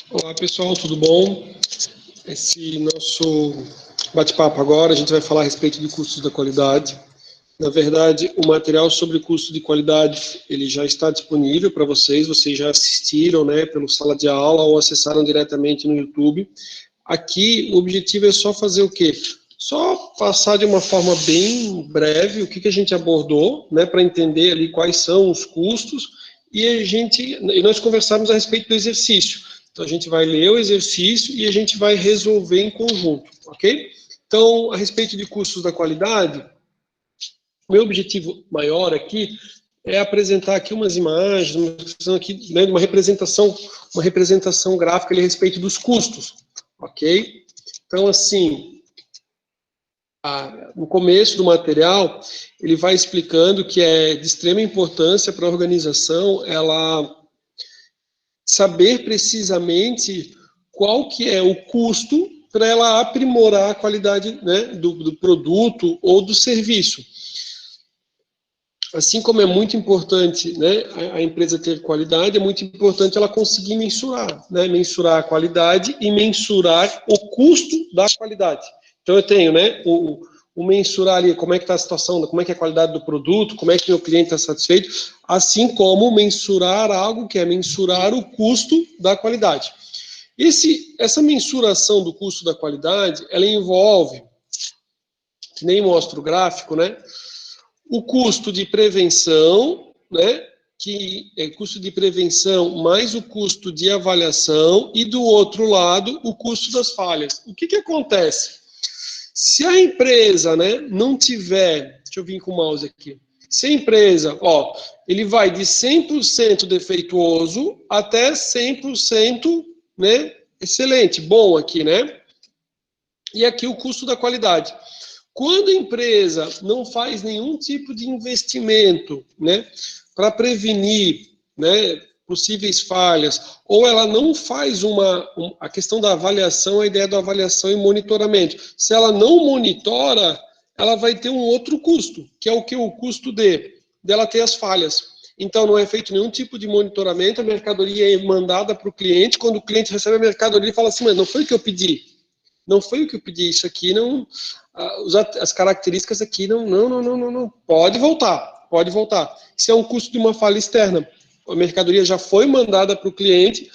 Olá pessoal, tudo bom? Esse nosso bate-papo agora, a gente vai falar a respeito de custos da qualidade. Na verdade, o material sobre custo de qualidade, ele já está disponível para vocês já assistiram, né, pelo sala de aula ou acessaram diretamente no YouTube. Aqui, o objetivo é só fazer o quê? Só passar de uma forma bem breve o que a gente abordou, né, para entender ali quais são os custos e nós conversarmos a respeito do exercício. Então, a gente vai ler o exercício e a gente vai resolver em conjunto, ok? Então, a respeito de custos da qualidade, o meu objetivo maior aqui é apresentar aqui umas imagens, uma representação gráfica ali a respeito dos custos, ok? Então, assim, no começo do material, ele vai explicando que é de extrema importância para a organização ela saber precisamente qual que é o custo para ela aprimorar a qualidade, né, do produto ou do serviço. Assim como é muito importante, né, a empresa ter qualidade, é muito importante ela conseguir mensurar, né, mensurar a qualidade e mensurar o custo da qualidade. Então eu tenho, né, o mensurar ali como é que está a situação, como é que é a qualidade do produto, como é que o cliente está satisfeito, assim como mensurar algo que é mensurar o custo da qualidade. Essa mensuração do custo da qualidade, ela envolve, que nem mostra o gráfico, né, o custo de prevenção, né, que é custo de prevenção mais o custo de avaliação e do outro lado o custo das falhas. O que acontece? Se a empresa, né, não tiver, deixa eu vir com o mouse aqui, se a empresa, ele vai de 100% defeituoso até 100%, né, excelente, bom aqui, né? E aqui o custo da qualidade. Quando a empresa não faz nenhum tipo de investimento, né, para prevenir, né, possíveis falhas, ou ela não faz a questão da avaliação, a ideia da avaliação e monitoramento. Se ela não monitora, ela vai ter um outro custo, que é o que? O custo dela ter as falhas. Então, não é feito nenhum tipo de monitoramento, a mercadoria é mandada para o cliente, quando o cliente recebe a mercadoria, ele fala assim, mas não foi o que eu pedi. Não foi o que eu pedi, isso aqui não, as características aqui não, pode voltar. Se é um custo de uma falha externa, a mercadoria já foi mandada para o cliente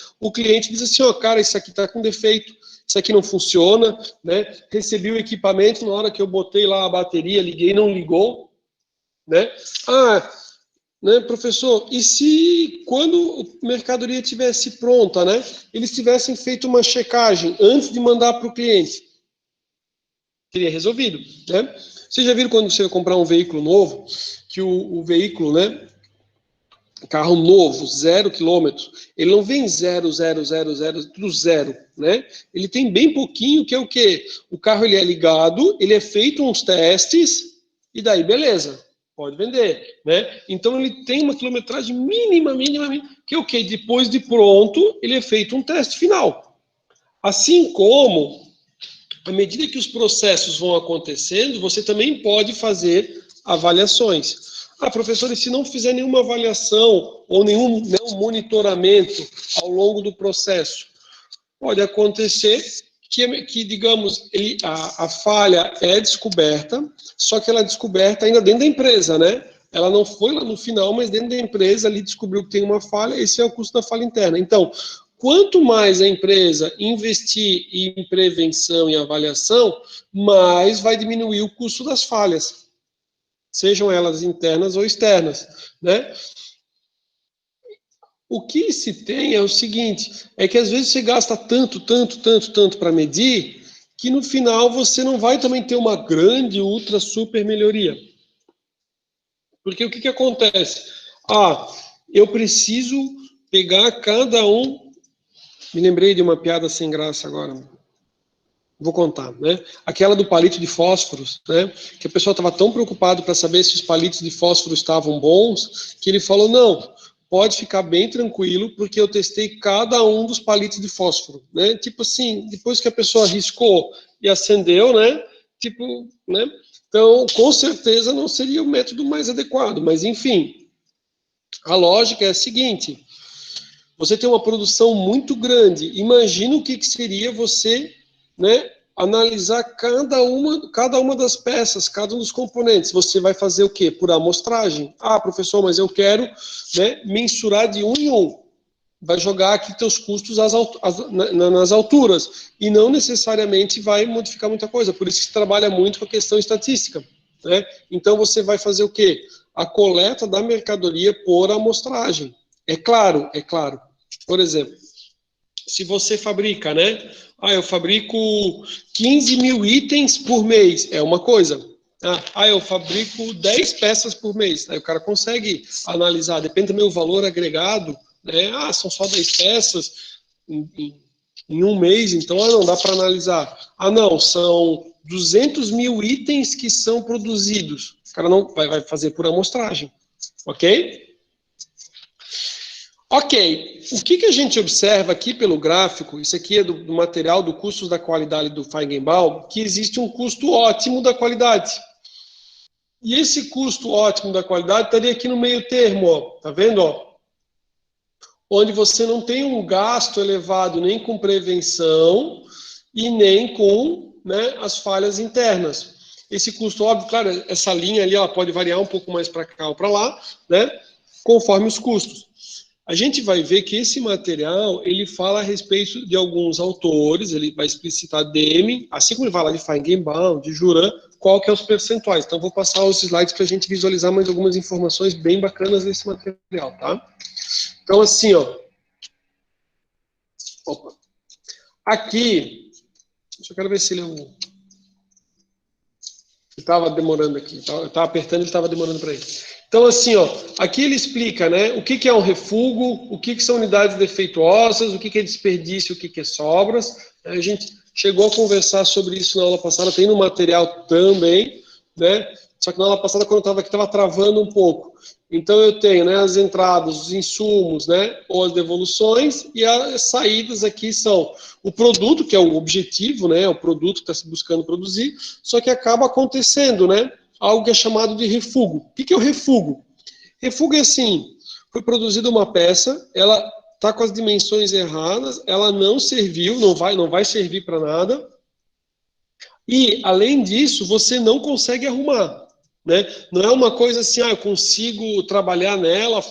diz assim, cara, isso aqui está com defeito, isso aqui não funciona, né? Recebi o equipamento, na hora que eu botei lá a bateria, liguei, não ligou, né? Né, professor, e se quando a mercadoria tivesse pronta, né, eles tivessem feito uma checagem antes de mandar para o cliente? Teria resolvido, né? Vocês já viram quando você vai comprar um veículo novo, que o veículo, né, carro novo, 0 quilômetro, ele não vem 0, tudo zero, né? Ele tem bem pouquinho, que é o quê? O carro ele é ligado, ele é feito uns testes, e daí beleza, pode vender, né? Então ele tem uma quilometragem mínima, que é o quê? Depois de pronto, ele é feito um teste final. Assim como, à medida que os processos vão acontecendo, você também pode fazer avaliações. Professor, e se não fizer nenhuma avaliação ou nenhum monitoramento ao longo do processo? Pode acontecer que digamos, a falha é descoberta, só que ela é descoberta ainda dentro da empresa, né? Ela não foi lá no final, mas dentro da empresa ali descobriu que tem uma falha, esse é o custo da falha interna. Então, quanto mais a empresa investir em prevenção e avaliação, mais vai diminuir o custo das falhas, sejam elas internas ou externas, né? O que se tem é o seguinte, é que às vezes você gasta tanto para medir, que no final você não vai também ter uma grande, ultra, super melhoria. Porque o que acontece? Eu preciso pegar cada um... Me lembrei de uma piada sem graça agora. Vou contar, né? Aquela do palito de fósforos, né? Que a pessoa estava tão preocupada para saber se os palitos de fósforo estavam bons, que ele falou, não, pode ficar bem tranquilo, porque eu testei cada um dos palitos de fósforo, né? Tipo assim, depois que a pessoa riscou e acendeu, né? Tipo, né? Então, com certeza não seria o método mais adequado, mas enfim, a lógica é a seguinte, você tem uma produção muito grande. Imagina o que seria você, né, analisar cada uma das peças, cada um dos componentes. Você vai fazer o quê? Por amostragem. Ah, professor, mas eu quero, né, mensurar de um em um. Vai jogar aqui teus custos nas alturas. E não necessariamente vai modificar muita coisa. Por isso que se trabalha muito com a questão estatística. Né? Então você vai fazer o quê? A coleta da mercadoria por amostragem. É claro. Por exemplo, se você fabrica, né? Ah, eu fabrico 15 mil itens por mês. É uma coisa. Ah, eu fabrico 10 peças por mês. Aí o cara consegue analisar, depende do meu valor agregado, né? Ah, são só 10 peças em um mês, então não dá para analisar. Ah, não, são 200 mil itens que são produzidos. O cara não vai fazer por amostragem, ok? Ok, o que a gente observa aqui pelo gráfico, isso aqui é do material do custos da qualidade do Feigenbaum, que existe um custo ótimo da qualidade. E esse custo ótimo da qualidade estaria aqui no meio termo, ó, tá vendo? Ó? Onde você não tem um gasto elevado nem com prevenção e nem com, né, as falhas internas. Esse custo, óbvio, claro, essa linha ali ó, pode variar um pouco mais para cá ou para lá, né, conforme os custos. A gente vai ver que esse material, ele fala a respeito de alguns autores, ele vai explicitar Deming, assim como ele fala de Feigenbaum, de Juran, qual que é os percentuais. Então, vou passar os slides para a gente visualizar mais algumas informações bem bacanas desse material, tá? Então, assim, ó. Opa. Aqui, eu quero ver se ele estava demorando aqui. Eu estava apertando, ele estava demorando para ele. Então, assim, ó, aqui ele explica, né, o que é um refúgio, o que são unidades defeituosas, o que é desperdício, o que é sobras. A gente chegou a conversar sobre isso na aula passada, tem no material também, né? Só que na aula passada, quando eu estava aqui, estava travando um pouco. Então, eu tenho, né, as entradas, os insumos, né, ou as devoluções, e as saídas aqui são o produto, que é o objetivo, né, o produto que está se buscando produzir, só que acaba acontecendo, né, algo que é chamado de refúgio. O que é o refúgio? Refúgio é assim, foi produzida uma peça, ela está com as dimensões erradas, ela não serviu, não vai servir para nada, e, além disso, você não consegue arrumar. Né? Não é uma coisa assim, eu consigo trabalhar nela,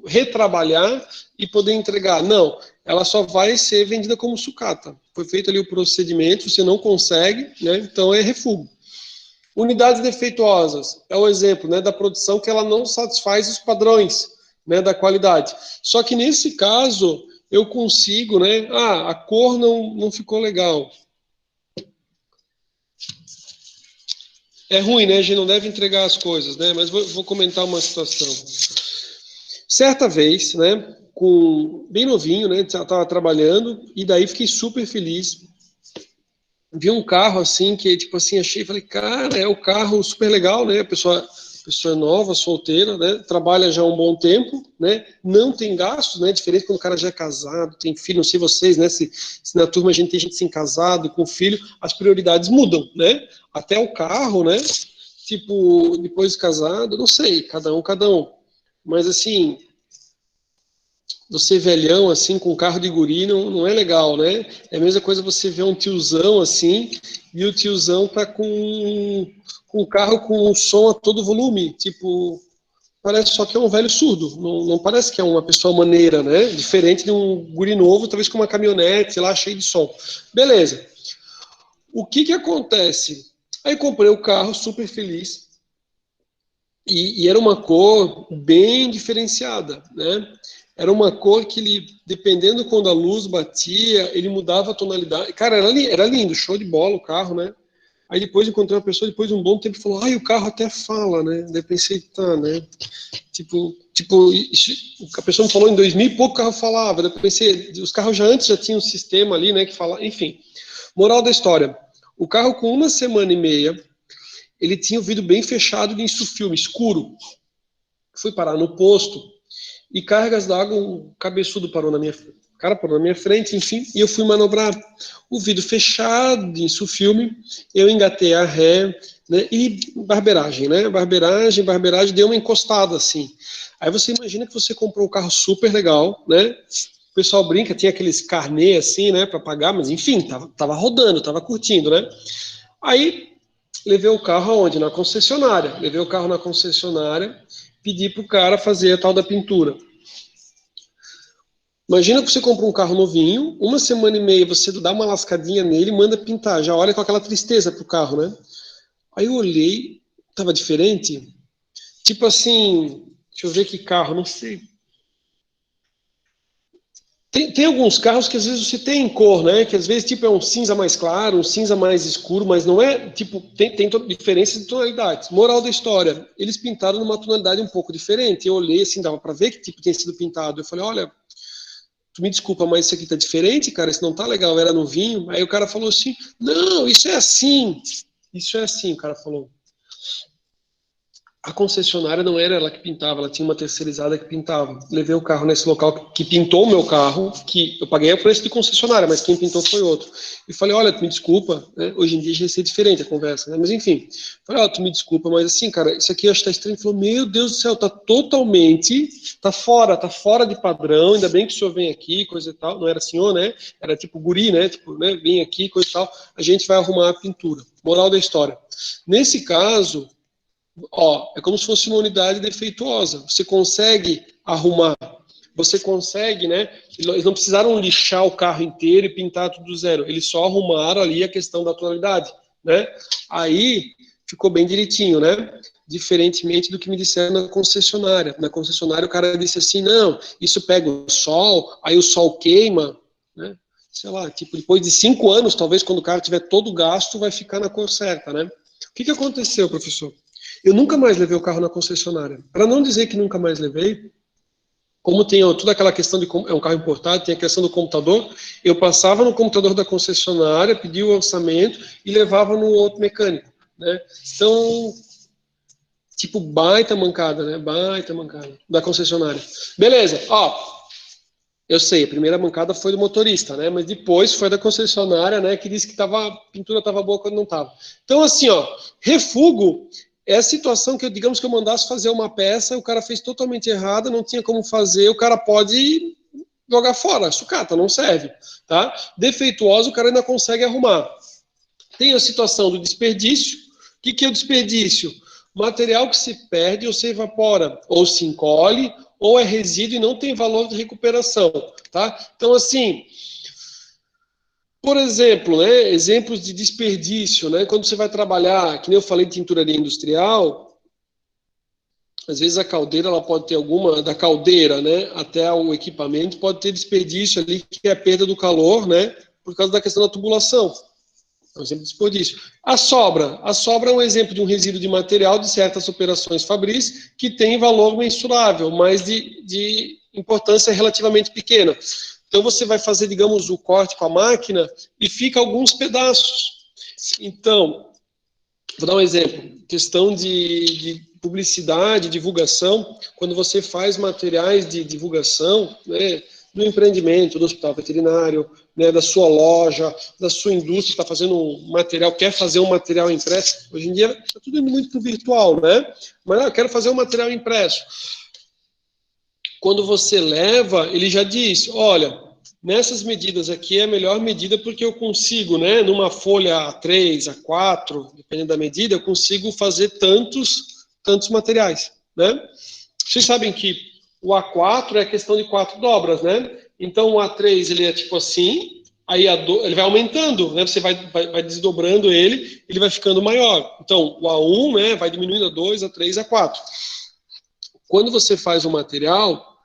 retrabalhar e poder entregar. Não, ela só vai ser vendida como sucata. Foi feito ali o procedimento, você não consegue, né? Então é refúgio. Unidades defeituosas é o exemplo, né, da produção que ela não satisfaz os padrões, né, da qualidade. Só que nesse caso eu consigo, né, a cor não ficou legal. É ruim, né? A gente não deve entregar as coisas, né? Mas vou comentar uma situação. Certa vez, né, bem novinho, né, estava trabalhando, e daí fiquei super feliz. Vi um carro assim, que tipo assim, achei, falei, cara, é o carro super legal, né? A pessoa nova, solteira, né? Trabalha já há um bom tempo, né? Não tem gastos, né? Diferente quando o cara já é casado, tem filho, não sei vocês, né? Se na turma a gente tem gente sem casado, com filho, as prioridades mudam, né? Até o carro, né? Tipo, depois de casado, não sei, cada um. Mas assim, você velhão, assim, com carro de guri, não é legal, né? É a mesma coisa você ver um tiozão, assim, e o tiozão tá com o carro com o som a todo volume, tipo, parece só que é um velho surdo, não parece que é uma pessoa maneira, né? Diferente de um guri novo, talvez com uma caminhonete, sei lá, cheio de som. Beleza. O que acontece? Aí comprei o carro, super feliz, e era uma cor bem diferenciada, né? Era uma cor que ele, dependendo quando a luz batia, ele mudava a tonalidade. Cara, era lindo, show de bola o carro, né? Aí depois encontrei uma pessoa, depois de um bom tempo, falou, o carro até fala, né? Daí pensei, tá, né? Tipo, a pessoa me falou em 2000 e pouco o carro falava. Daí eu pensei, os carros já tinham um sistema ali, né, que fala, enfim. Moral da história, o carro com 1 semana e meia, ele tinha o vidro bem fechado de insufilme, escuro. Fui parar no posto, e cargas d'água, o cabeçudo parou na minha frente. O cara parou na minha frente, enfim, e eu fui manobrar. O vidro fechado de insufilme, eu engatei a ré, né, e barbeiragem, né? Barbeiragem, deu uma encostada assim. Aí você imagina que você comprou um carro super legal, né? pessoal brinca, tinha aqueles carnê assim, né, para pagar, mas enfim, tava rodando, tava curtindo, né? Aí levei o carro aonde? Na concessionária. Levei o carro na concessionária, pedi pro cara fazer a tal da pintura. Imagina que você compra um carro novinho, uma semana e meia você dá uma lascadinha nele, manda pintar, já olha com aquela tristeza pro carro, né? Aí eu olhei, tava diferente. Tipo assim, deixa eu ver que carro, não sei. Tem alguns carros que às vezes você tem em cor, né? Que às vezes tipo é um cinza mais claro, um cinza mais escuro, mas não é, tipo, tem diferenças de tonalidades. Moral da história, eles pintaram numa tonalidade um pouco diferente. Eu olhei assim, dava para ver que tipo tinha sido pintado. Eu falei, olha, tu me desculpa, mas isso aqui tá diferente, cara, isso não tá legal, era no vinho. Aí o cara falou assim, não, isso é assim. Isso é assim, o cara falou. A concessionária não era ela que pintava, ela tinha uma terceirizada que pintava. Levei o carro nesse local que pintou o meu carro, que eu paguei o preço de concessionária, mas quem pintou foi outro. E falei, olha, tu me desculpa, né? Hoje em dia já ia ser diferente a conversa, né? Mas enfim, falei, olha, tu me desculpa, mas assim, cara, isso aqui eu acho que tá estranho. Ele falou, meu Deus do céu, tá totalmente, tá fora de padrão, ainda bem que o senhor vem aqui, coisa e tal. Não era senhor, né? Era tipo guri, né? Tipo, né? Vem aqui, coisa e tal. A gente vai arrumar a pintura. Moral da história. Nesse caso, ó, é como se fosse uma unidade defeituosa. Você consegue arrumar, você consegue, né? Eles não precisaram lixar o carro inteiro e pintar tudo do zero. Eles só arrumaram ali a questão da tonalidade, né? Aí ficou bem direitinho, né? Diferentemente do que me disseram na concessionária. Na concessionária o cara disse assim, não, isso pega o sol, aí o sol queima, né? Sei lá, tipo, depois de 5 anos, talvez quando o cara tiver todo gasto, vai ficar na cor certa, né? O que aconteceu, professor? Eu nunca mais levei o carro na concessionária. Para não dizer que nunca mais levei, como tem toda aquela questão de é um carro importado, tem a questão do computador, eu passava no computador da concessionária, pedia o orçamento e levava no outro mecânico, né? Então, tipo, baita mancada, né? Baita mancada da concessionária. Beleza, ó. Eu sei, a primeira mancada foi do motorista, né? Mas depois foi da concessionária, né? Que disse que a pintura estava boa quando não estava. Então, assim, ó, refugo é a situação que, digamos que eu mandasse fazer uma peça, o cara fez totalmente errada, não tinha como fazer, o cara pode jogar fora, sucata, não serve, tá? Defeituosa, o cara ainda consegue arrumar. Tem a situação do desperdício. O que é o desperdício? Material que se perde ou se evapora, ou se encolhe, ou é resíduo e não tem valor de recuperação, tá? Então, assim, por exemplo, né, exemplos de desperdício, né, quando você vai trabalhar, que nem eu falei de tinturaria industrial, às vezes a caldeira, ela pode ter alguma, da caldeira, né, até o equipamento, pode ter desperdício ali, que é a perda do calor, né, por causa da questão da tubulação. É um exemplo de desperdício. A sobra é um exemplo de um resíduo de material de certas operações fabris que tem valor mensurável, mas de importância relativamente pequena. Então você vai fazer, digamos, o corte com a máquina e fica alguns pedaços. Então, vou dar um exemplo. Questão de publicidade, divulgação, quando você faz materiais de divulgação, né, do empreendimento, do hospital veterinário, né, da sua loja, da sua indústria, está fazendo um material, quer fazer um material impresso. Hoje em dia está tudo indo muito para o virtual, né? Mas eu quero fazer um material impresso. Quando você leva, ele já diz, olha, nessas medidas aqui é a melhor medida porque eu consigo, né, numa folha A3, A4, dependendo da medida, eu consigo fazer tantos materiais, né? Vocês sabem que o A4 é questão de 4 dobras, né? Então o A3 ele é tipo assim, aí ele vai aumentando, né? Você vai desdobrando ele vai ficando maior. Então o A1, né, vai diminuindo a 2, A3, A4. Quando você faz o material,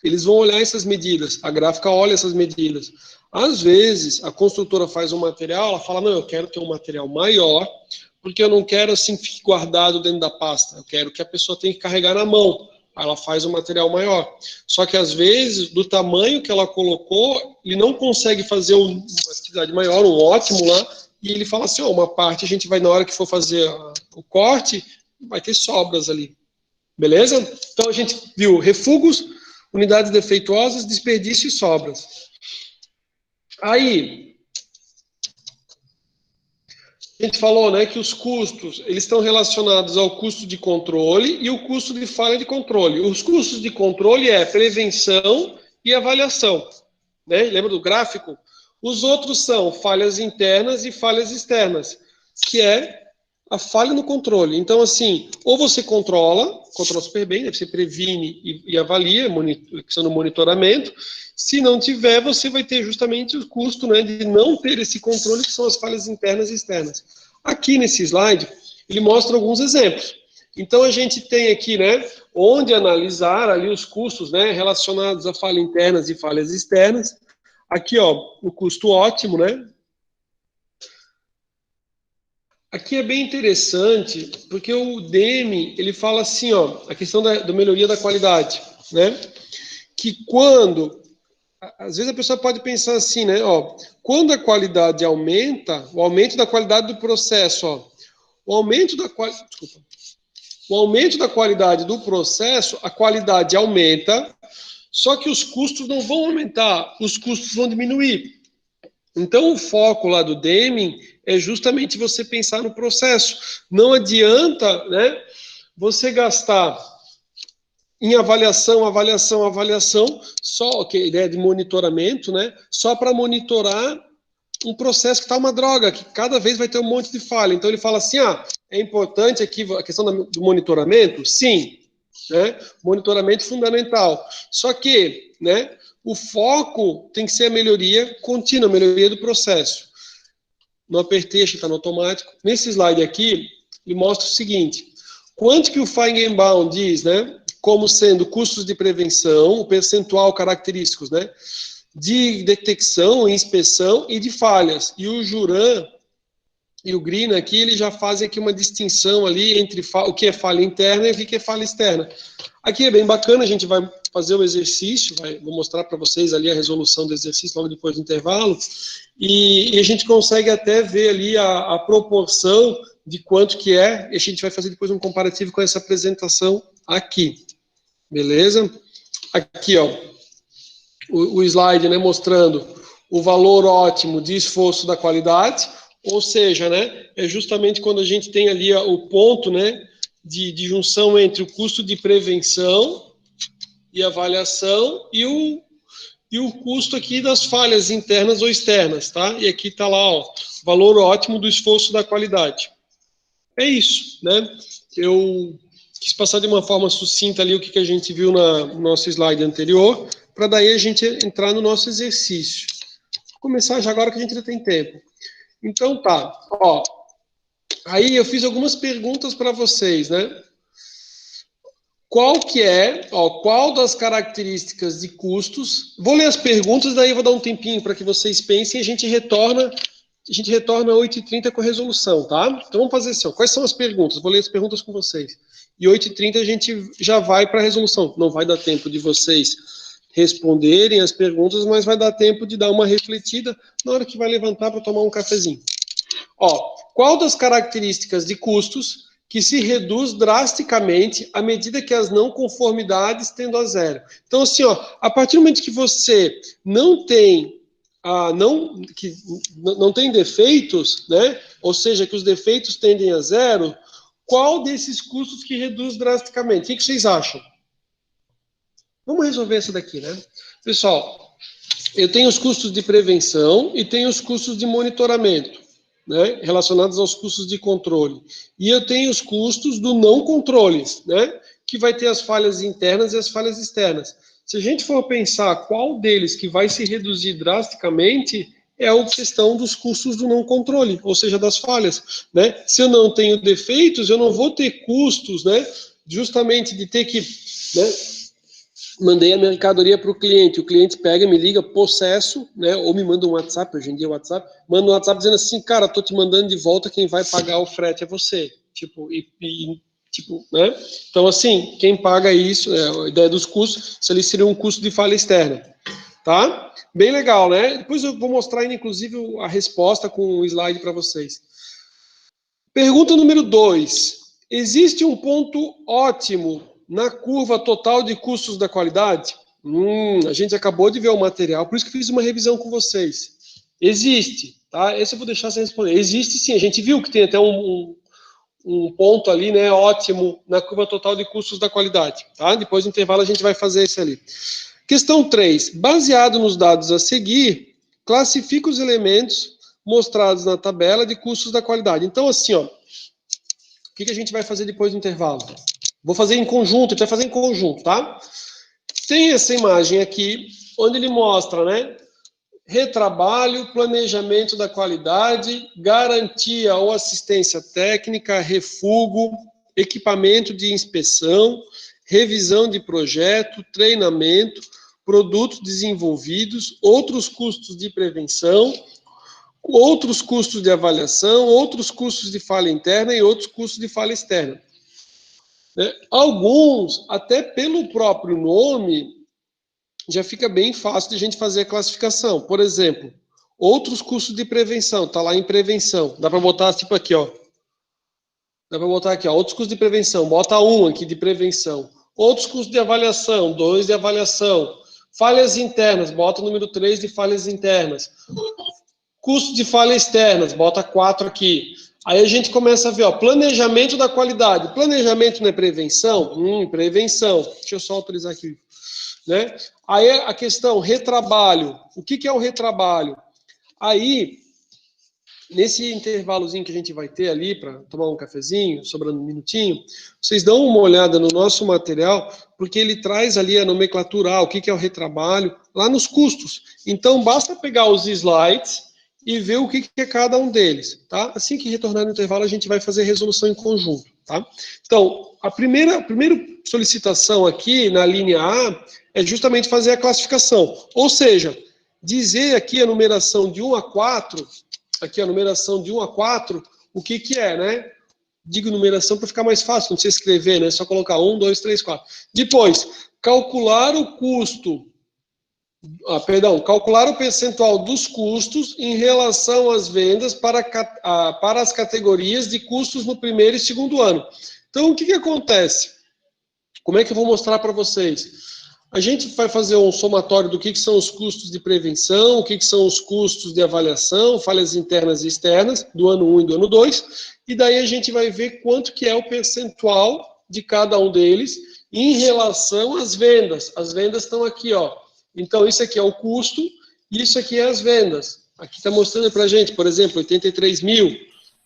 eles vão olhar essas medidas, a gráfica olha essas medidas. Às vezes, a construtora faz um material, ela fala, não, eu quero ter um material maior, porque eu não quero assim fique guardado dentro da pasta, eu quero que a pessoa tenha que carregar na mão. Aí ela faz um material maior. Só que às vezes, do tamanho que ela colocou, ele não consegue fazer uma atividade maior, um ótimo lá, e ele fala assim, ó, uma parte a gente vai, na hora que for fazer o corte, vai ter sobras ali. Beleza? Então a gente viu refugos, unidades defeituosas, desperdício e sobras. Aí, a gente falou, né, que os custos, eles estão relacionados ao custo de controle e o custo de falha de controle. Os custos de controle é prevenção e avaliação, né? Lembra do gráfico? Os outros são falhas internas e falhas externas, que é a falha no controle. Então, assim, ou você controla super bem, né? Você previne e avalia, questão do monitoramento. Se não tiver, você vai ter justamente o custo, né, de não ter esse controle, que são as falhas internas e externas. Aqui nesse slide, ele mostra alguns exemplos. Então, a gente tem aqui, né, onde analisar ali os custos, né, relacionados a falhas internas e falhas externas. Aqui, ó, o custo ótimo, né? Aqui é bem interessante, porque o Demi, ele fala assim, ó, a questão da melhoria da qualidade, né? Que quando, às vezes a pessoa pode pensar assim, né, ó, quando a qualidade aumenta, o aumento da qualidade do processo, ó, o aumento da qualidade do processo, a qualidade aumenta, só que os custos não vão aumentar, os custos vão diminuir. Então, o foco lá do Deming é justamente você pensar no processo. Não adianta, né, você gastar em avaliação, só que a ideia de monitoramento, né, só para monitorar um processo que está uma droga, que cada vez vai ter um monte de falha. Então, ele fala assim, é importante aqui a questão do monitoramento? Sim, né, monitoramento fundamental. Só que, né, o foco tem que ser a melhoria contínua, a melhoria do processo. Não apertei, acho que está no automático. Nesse slide aqui, ele mostra o seguinte, quanto que o Feigenbaum diz, né, como sendo custos de prevenção, o percentual característicos, né, de detecção, inspeção e de falhas. E o Juran e o Green aqui, eles já fazem aqui uma distinção ali entre o que é falha interna e o que é falha externa. Aqui é bem bacana, a gente vai fazer o exercício, vou mostrar para vocês ali a resolução do exercício logo depois do intervalo, e a gente consegue até ver ali a proporção de quanto que é, e a gente vai fazer depois um comparativo com essa apresentação aqui, beleza? Aqui, ó, o slide, né, mostrando o valor ótimo de esforço da qualidade, ou seja, né, é justamente quando a gente tem ali o ponto, né, de junção entre o custo de prevenção e avaliação e o custo aqui das falhas internas ou externas, tá? E aqui está lá, ó, valor ótimo do esforço da qualidade. É isso, né? Eu quis passar de uma forma sucinta ali o que a gente viu no nosso slide anterior, para daí a gente entrar no nosso exercício. Vou começar já agora que a gente ainda tem tempo. Então tá, ó, aí eu fiz algumas perguntas para vocês, né? Qual das características de custos, vou ler as perguntas, daí eu vou dar um tempinho para que vocês pensem e a gente retorna às 8h30 com a resolução, tá? Então vamos fazer assim, ó, quais são as perguntas? Vou ler as perguntas com vocês. E 8h30 a gente já vai para a resolução. Não vai dar tempo de vocês responderem as perguntas, mas vai dar tempo de dar uma refletida na hora que vai levantar para tomar um cafezinho. Ó, qual das características de custos que se reduz drasticamente à medida que as não conformidades tendem a zero? Então, assim, ó, a partir do momento que você não tem não tem defeitos, né? Ou seja, que os defeitos tendem a zero, qual desses custos que reduz drasticamente? O que vocês acham? Vamos resolver essa daqui, né? Pessoal, eu tenho os custos de prevenção e tenho os custos de monitoramento, né? Relacionados aos custos de controle. E eu tenho os custos do não controle, né? Que vai ter as falhas internas e as falhas externas. Se a gente for pensar qual deles que vai se reduzir drasticamente, é a questão dos custos do não controle, ou seja, das falhas, né? Se eu não tenho defeitos, eu não vou ter custos, né? Justamente de ter que, né? Mandei a mercadoria para o cliente pega, me liga, possesso, né? Ou me manda um WhatsApp, hoje em dia WhatsApp, manda um WhatsApp dizendo assim, cara, tô te mandando de volta, quem vai pagar o frete é você, tipo, né? Então, assim, quem paga isso, a ideia dos custos, isso ali seria um custo de falha externa, tá? Bem legal, né? Depois eu vou mostrar, inclusive, a resposta com o slide para vocês. Pergunta número 2. Existe um ponto ótimo na curva total de custos da qualidade? A gente acabou de ver o material, por isso que fiz uma revisão com vocês. Existe, tá? Esse eu vou deixar sem responder. Existe sim, a gente viu que tem até um ponto ali, né, ótimo na curva total de custos da qualidade, tá? Depois do intervalo a gente vai fazer esse ali. Questão 3. Baseado nos dados a seguir, classifica os elementos mostrados na tabela de custos da qualidade. Então, assim, ó, o que a gente vai fazer depois do intervalo? Vou fazer em conjunto, a gente vai fazer em conjunto, tá? Tem essa imagem aqui, onde ele mostra, né? Retrabalho, planejamento da qualidade, garantia ou assistência técnica, refugo, equipamento de inspeção, revisão de projeto, treinamento, produtos desenvolvidos, outros custos de prevenção, outros custos de avaliação, outros custos de falha interna e outros custos de falha externa. Alguns, até pelo próprio nome, já fica bem fácil de a gente fazer a classificação. Por exemplo, outros custos de prevenção, está lá em prevenção. Dá para botar tipo aqui, ó. Dá para botar aqui, ó, outros custos de prevenção. Bota 1 aqui de prevenção. Outros custos de avaliação, 2 de avaliação. Falhas internas, bota o número 3 de falhas internas. Custo de falhas externas, bota 4 aqui. Aí a gente começa a ver, ó, planejamento da qualidade. Planejamento não é prevenção? Prevenção. Deixa eu só autorizar aqui. Né? Aí a questão, retrabalho. O que é o retrabalho? Aí, nesse intervalozinho que a gente vai ter ali para tomar um cafezinho, sobrando um minutinho, vocês dão uma olhada no nosso material, porque ele traz ali a nomenclatura, o que é o retrabalho, lá nos custos. Então, basta pegar os slides e ver o que é cada um deles, tá? Assim que retornar no intervalo, a gente vai fazer resolução em conjunto, tá? Então, a primeira solicitação aqui, na linha A, é justamente fazer a classificação. Ou seja, dizer aqui a numeração de 1 a 4, aqui a numeração de 1 a 4, o que é, né? Digo numeração para ficar mais fácil, não precisa escrever, né? É só colocar 1, 2, 3, 4. Depois, calcular o custo... calcular o percentual dos custos em relação às vendas para as categorias de custos no primeiro e segundo ano. Então, o que acontece? Como é que eu vou mostrar para vocês? A gente vai fazer um somatório do que são os custos de prevenção, o que são os custos de avaliação, falhas internas e externas, do ano 1 e do ano 2, e daí a gente vai ver quanto que é o percentual de cada um deles em relação às vendas. As vendas estão aqui, ó. Então, isso aqui é o custo, e isso aqui é as vendas. Aqui está mostrando para a gente, por exemplo, 83 mil,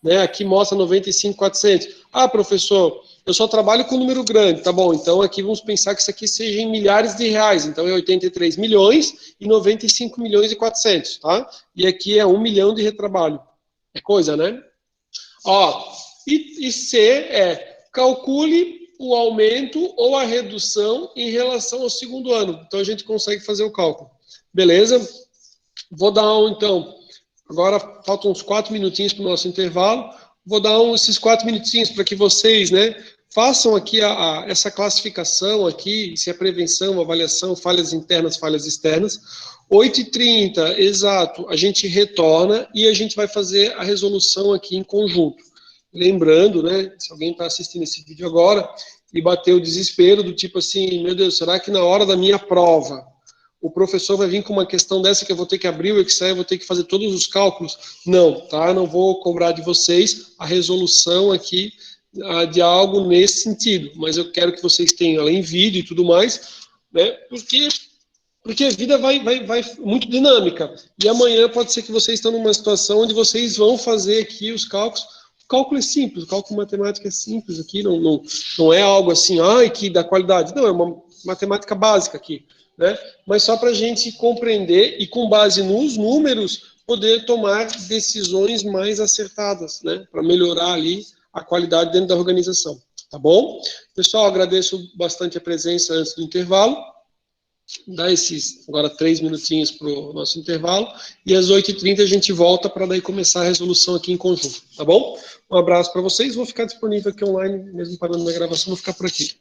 né? Aqui mostra 95.400. Ah, professor, eu só trabalho com número grande. Tá bom, então aqui vamos pensar que isso aqui seja em milhares de reais. Então é 83 milhões e 95 milhões e 400, tá? E aqui é 1 milhão de retrabalho. É coisa, né? Ó, e C é calcule o aumento ou a redução em relação ao segundo ano. Então, a gente consegue fazer o cálculo. Beleza? Vou dar então, agora faltam uns 4 minutinhos para o nosso intervalo. Vou dar esses 4 minutinhos para que vocês, né, façam aqui essa classificação aqui, se é prevenção, avaliação, falhas internas, falhas externas. 8h30, exato, a gente retorna e a gente vai fazer a resolução aqui em conjunto. Lembrando, né, se alguém está assistindo esse vídeo agora e bateu o desespero do tipo assim, meu Deus, será que na hora da minha prova o professor vai vir com uma questão dessa que eu vou ter que abrir o Excel, eu vou ter que fazer todos os cálculos? Não, tá? Não vou cobrar de vocês a resolução aqui de algo nesse sentido, mas eu quero que vocês tenham ela em vídeo e tudo mais, né, porque a vida vai muito dinâmica, e amanhã pode ser que vocês estão numa situação onde vocês vão fazer aqui os cálculos. O cálculo é simples, o cálculo matemático é simples aqui, não é algo assim, que dá qualidade, não, é uma matemática básica aqui, né, mas só para a gente compreender e com base nos números poder tomar decisões mais acertadas, né, para melhorar ali a qualidade dentro da organização, tá bom? Pessoal, agradeço bastante a presença antes do intervalo. Dá esses, agora 3 minutinhos para o nosso intervalo, e às 8h30 a gente volta para daí começar a resolução aqui em conjunto, tá bom? Um abraço para vocês, vou ficar disponível aqui online, mesmo parando na gravação, vou ficar por aqui.